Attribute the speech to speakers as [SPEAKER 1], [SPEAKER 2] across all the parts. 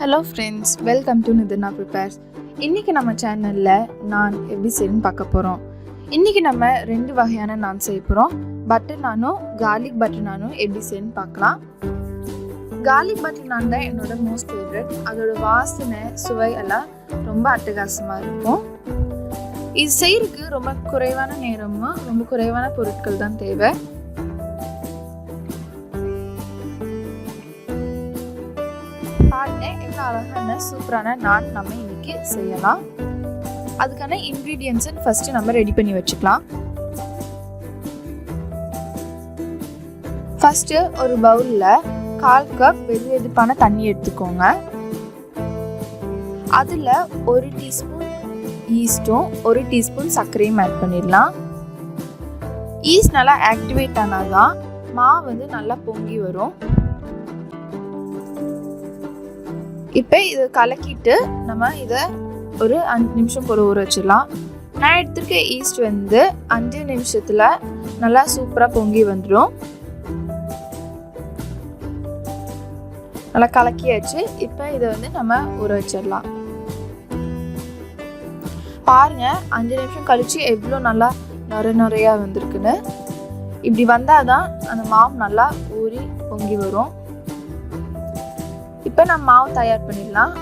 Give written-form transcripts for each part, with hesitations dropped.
[SPEAKER 1] Hello friends, welcome to Nithina prepares. இன்றைக்கி நம்ம சேனலில் நான் எப்படி செய்யணும்னு பார்க்க போகிறோம். இன்றைக்கி நம்ம 2 வகையான நான் செய்ய போகிறோம். பட்டர் நானும் கார்லிக் பட்டர் நானும் எப்படி செய்யணும்னு பார்க்கலாம். கார்லிக் பட்டர் நான் தான் என்னோட மோஸ்ட் ஃபேவரட். அதோட வாசனை சுவை எல்லாம் ரொம்ப அட்டகாசமாக இருக்கும். இது செய்யறதுக்கு ரொம்ப குறைவான நேரமும் ரொம்ப குறைவான பொருட்கள் தான் தேவை. பாருங்க எவ்வளோ அழகான சூப்பரான நான் நம்ம இன்னைக்கு செய்யலாம். அதுக்கான இன்க்ரீடியன்ஸை ஃபர்ஸ்ட் நம்ம ரெடி பண்ணி வச்சுக்கலாம். ஃபர்ஸ்ட் ஒரு பவுல்ல 1/4 கப் வெதுவெதுப்பான தண்ணி எடுத்துக்கோங்க. அதுல 1 டீஸ்பூன் ஈஸ்டும் 1 டீஸ்பூன் சர்க்கரையும் ஆட் பண்ணிடலாம். ஈஸ்ட் நல்லா ஆக்டிவேட் ஆனாதான் மாவு வந்து நல்லா பொங்கி வரும். இப்போ இதை கலக்கிட்டு நம்ம இதை ஒரு 5 நிமிஷம் போல ஊற வச்சிடலாம். நான் எடுத்துருக்க ஈஸ்ட் வந்து 5 நிமிஷத்துல நல்லா சூப்பராக பொங்கி வந்துடும். நல்லா கலக்கியாச்சு. இப்போ இதை வந்து நம்ம ஊற வச்சிடலாம். பாருங்க 5 நிமிஷம் கழிச்சு எவ்வளோ நல்லா நுரையா வந்திருக்குன்னு. இப்படி வந்தாதான் அந்த மாவு நல்லா ஊறி பொங்கி வரும். இப்போ நம்ம மாவு தயார் பண்ணிடலாம்.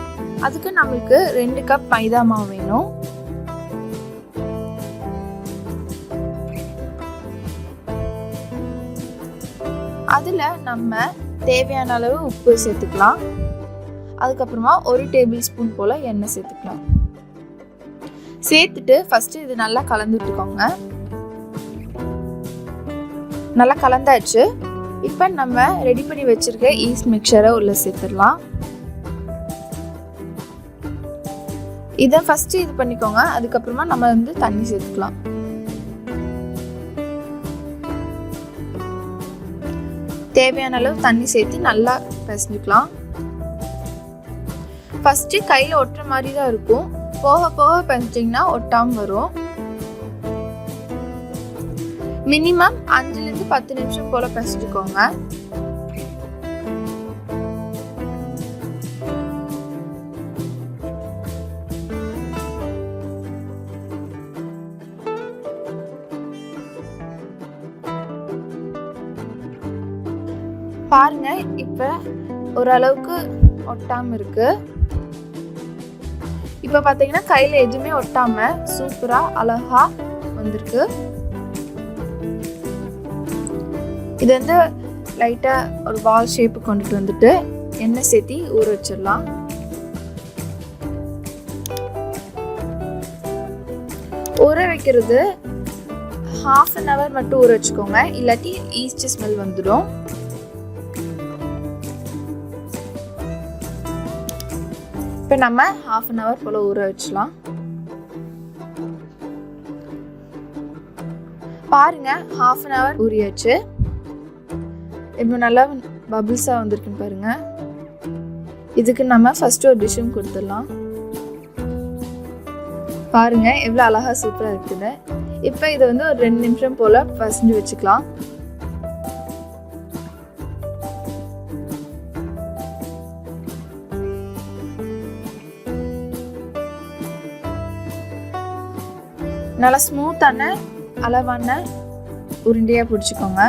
[SPEAKER 1] அதுக்கு நம்மளுக்கு 2 கப் மைதா மாவு வேணும். அதில் நம்ம தேவையான அளவு உப்பு சேர்த்துக்கலாம். அதுக்கப்புறமா 1 டேபிள் ஸ்பூன் போல் எண்ணெய் சேர்த்துக்கலாம். சேர்த்துட்டு ஃபஸ்ட்டு இது நல்லா கலந்து விட்டுக்கோங்க. நல்லா கலந்தாச்சு. இப்போ நம்ம ரெடி பண்ணி வச்சிருக்க ஈஸ்ட் மிக்சரை உள்ள சேர்த்துடலாம். இதை ஃபர்ஸ்ட் இது பண்ணிக்கோங்க. அதுக்கப்புறமா நம்ம வந்து தண்ணி சேர்த்துக்கலாம். தேவையான அளவு தண்ணி சேர்த்து நல்லா பிசைஞ்சுக்கலாம். ஃபர்ஸ்ட் கையில் ஒட்டுற மாதிரி தான் இருக்கும். போக போக பிசைஞ்சிங்கன்னா ஒட்டாமல் வரும். மினிமம் 5லிருந்து 10 நிமிஷம் போல பிசைஞ்சுக்கோங்க. பாருங்க இப்ப ஓரளவுக்கு ஒட்டாம இருக்கு. இப்ப பாத்தீங்கன்னா கையில எதுவுமே ஒட்டாம சூப்பரா அழகா வந்திருக்கு. இது வந்து லைட்டாக ஒரு பால் ஷேப்பு கொண்டுட்டு வந்துட்டு எண்ணெய் சேர்த்தி ஊற வச்சிடலாம். ஊற வைக்கிறது 1/2 hour மட்டும் ஊற வச்சுக்கோங்க. இல்லாட்டி ஈஸ்ட் ஸ்மெல் வந்துடும். இப்போ நம்ம 1/2 hour போல் ஊற வச்சலாம். பாருங்க 1/2 hour ஊறியாச்சு. இப்போ நல்லா பபிள்ஸாக வந்திருக்குன்னு பாருங்க. இதுக்கு நம்ம ஃபர்ஸ்ட் ஒரு டிஷ்ஷும் கொடுத்துடலாம். பாருங்க எவ்வளோ அழகா சூப்பராக இருக்குது. இப்போ இதை வந்து ஒரு 2 நிமிஷம் போல் பசஞ்சு வச்சுக்கலாம். நல்லா ஸ்மூத்தான அளவான உருண்டையாக பிடிச்சிக்கோங்க.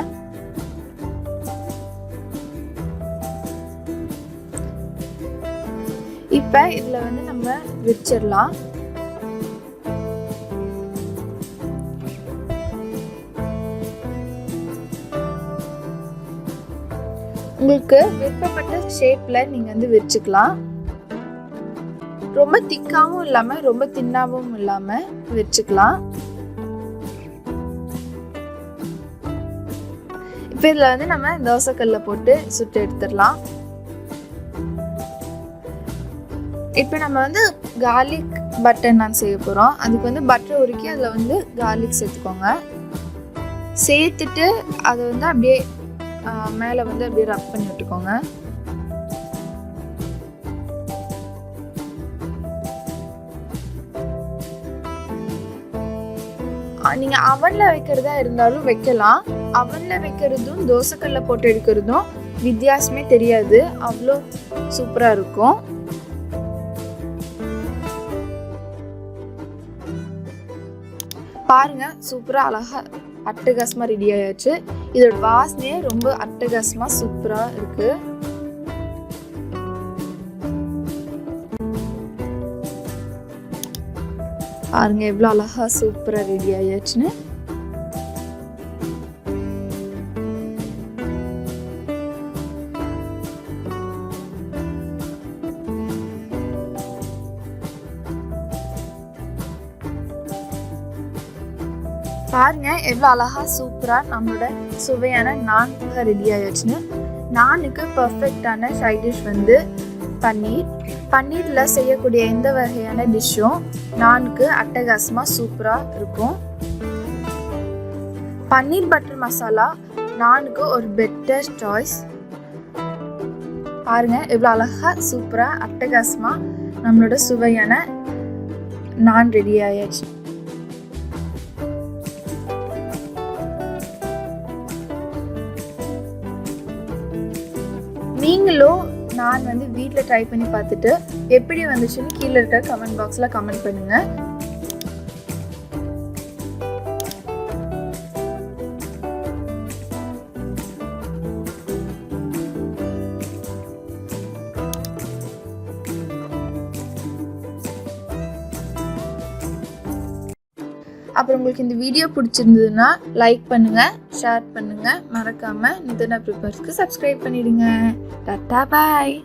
[SPEAKER 1] இப்போ இதில் வந்து நம்ம விரிச்சிடலாம். உங்களுக்கு விருப்பப்பட்ட ஷேப்பில் நீங்கள் வந்து விரிச்சுக்கலாம். ரொம்ப திக்காவும் இல்லாமல் ரொம்ப தின்னாவும் இல்லாமல் விரிச்சுக்கலாம். இப்போ இதில் வந்து நம்ம தோசைக்கல்ல போட்டு சுட்டு எடுத்துடலாம். இப்போ நம்ம வந்து கார்லிக் பட்டர் நான் செய்ய போகிறோம். அதுக்கு வந்து பட்டர் உருக்கி அதில் வந்து கார்லிக் சேர்த்துக்கோங்க. சேர்த்துட்டு அதை வந்து அப்படியே மேலே வந்து அப்படியே ரப் பண்ணி விட்டுக்கோங்க. நீங்கள் அவனில் வைக்கிறதா இருந்தாலும் வைக்கலாம். அவனில் வைக்கிறதும் தோசைக்கல்ல போட்டு எடுக்கிறதும் வித்தியாசமே தெரியாது, அவ்வளோ சூப்பராக இருக்கும். பாருங்க, சூப்பராக அழகாக அட்டகாசமாக ரெடி ஆயாச்சு. இதோட வாசனையே ரொம்ப அட்டகாசமாக சூப்பராக இருக்கு. பாருங்க எவ்வளோ அழகாக சூப்பராக ரெடி ஆயாச்சுன்னு. பாருங்க எவ்வளோ அழகாக சூப்பராக நம்மளோட சுவையான நான் ரெடி ஆயிடுச்சுன்னு. நானுக்கு பர்ஃபெக்டான சைட் டிஷ் வந்து பன்னீரில் செய்யக்கூடிய எந்த வகையான டிஷ்ஷும் நானுக்கு அட்டகாசமாக சூப்பராக இருக்கும். பன்னீர் பட்டர் மசாலா நானுக்கு ஒரு பெட்டர் சாய்ஸ். பாருங்க எவ்வளோ அழகாக சூப்பராக அட்டகாசமாக நம்மளோட சுவையான நான் ரெடி ஆயாச்சு. நீங்களும் நான் வந்து வீட்டில் ட்ரை பண்ணி பார்த்துட்டு எப்படி வந்துச்சுன்னு கீழே இருக்க கமெண்ட் பாக்ஸில் கமெண்ட் பண்ணுங்கள். அப்புறம் உங்களுக்கு இந்த வீடியோ பிடிச்சிருந்ததுன்னா லைக் பண்ணுங்கள், ஷேர் பண்ணுங்கள், மறக்காமல் நிதனா ப்ரிப்பர்ஸ்க்கு சப்ஸ்கிரைப் பண்ணிடுங்க. டாடா பாய்.